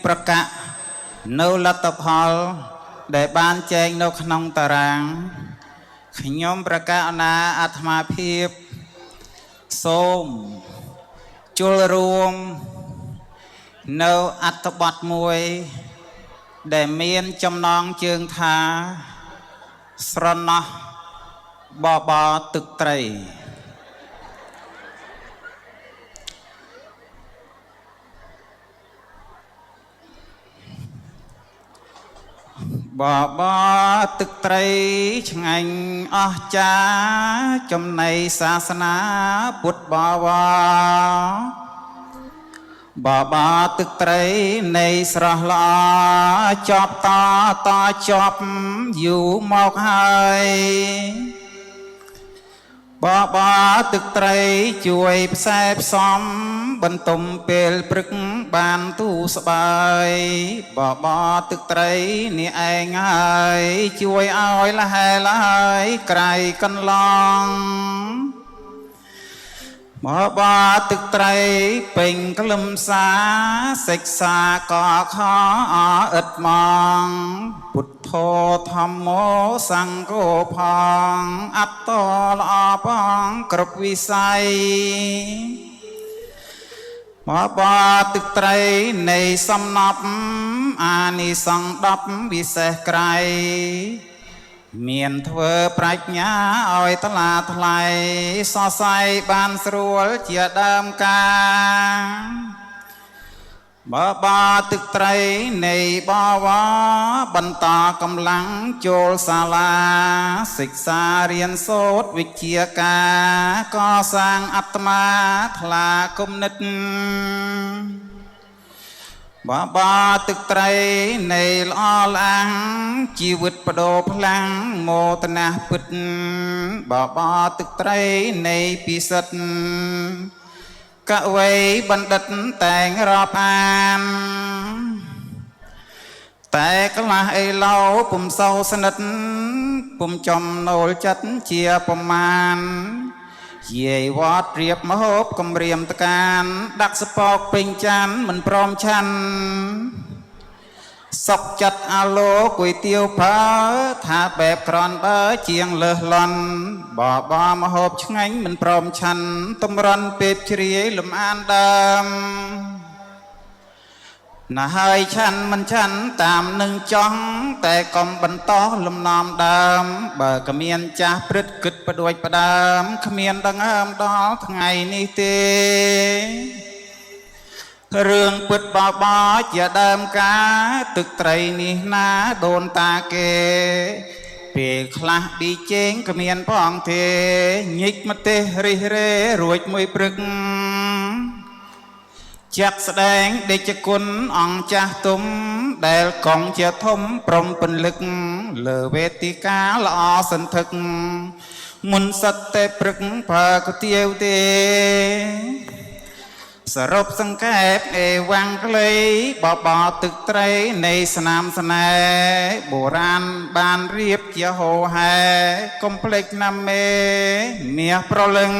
ប្រកាសនៅលទ្ធផលដែលបានចែងនៅក្នុងតារាងខ្ញុំប្រកាសណាអាត្មាភាពសូមចូលរួមនៅអត្ថបទមួយដែលមានចំណងជើងថាស្រណោះបបរទឹកត្រីបបរទឹកត្រីឆ្ងាញ់អស្ចារ្យចំណីសាសនាពុទ្ធបវរបបរទឹកត្រីនៃស្រស់ល្អចប់តចប់យូរមកហើយបបរទឹកត្រីជួយផ្សែផ្សំបន្ទំពេលព្រឹកបានទូស្បាយបបរទឹកត្រីនេះឯងហើយជួយឲ្យលហែលហើយក្រៃកន្លងបបរទឹកត្រីពេញក្លឹមសារសិក្សាកខអឥតមកពុទ្ធោធម្មោសង្ឃោផងអត្តល្អផងគ្រប់វិស័យបបរទឹកត្រីនៃសំណប់អានិសង្ឃ10វិសេសក្រៃមានធ្វើប្រាជ្ញាឲ្យថ្លាថ្លៃសរសៃបានស្រួលជាដើមកាបបរទឹកត្រីនៃបវរបន្តកម្លាំងចូលសាលាសិក្សារៀនសូត្រវិជ្ជាការកសាងអាត្មាថ្លាគំនិតបបរទឹកត្រីនៃល្អឡាំងជីវិតបដូរផ្លាំងមោទនៈពិតបបរទឹកត្រីនៃពិសិដ្ឋកវីបណ្ឌិតតែងរាប់អានតែខ្លះអីឡូវពុំសូវស្និទ្ធពុំចំណូលចិត្តជាប្រមាណយាយវត្តរៀបមហូបគម្រាមតកានដាក់សពកពេញចានមិនព្រមឆាន់សុកចិត្តអាឡូគុយទាវផើថាបែបក្រនបើជាងលើសលន់បបរមហូបឆ្ងាញ់មិនព្រមឆាន់តម្រន់ពេបជ្រាយលំអានដើមណាហើយឆាន់មិនឆាន់តាមនឹងចង់តែកុំបន្តលំនាំដើមបើគ្មានចាស់ព្រឹត្តគិតផ្ដួចផ្ដើមគ្មានដង្ហើមដល់ថ្ងៃនេះទេរឿងពិតបបរជាដើមការទឹកត្រីនេះណាដូនតាគេពេលខ្លះប៊ីចេងគ្មានផងទេញិចម្ទេសរិះរេរួចមួយព្រឹកចាក់ស្ដែងដេចគុណអង្គចាស់ទុំដែលកងជាធំព្រមពន្លឹកលើវេទិកាល្អសន្ធឹកមុនសិតតែព្រឹកបើកទៀវទេសរុបសង្កេតអេវ៉ាំងក្លេបបរទឹកត្រីនៃស្នាមស្នេហ៍បុរាណបានរៀបជាហោហែកុំភ្លេចណាមេមាសប្រលឹង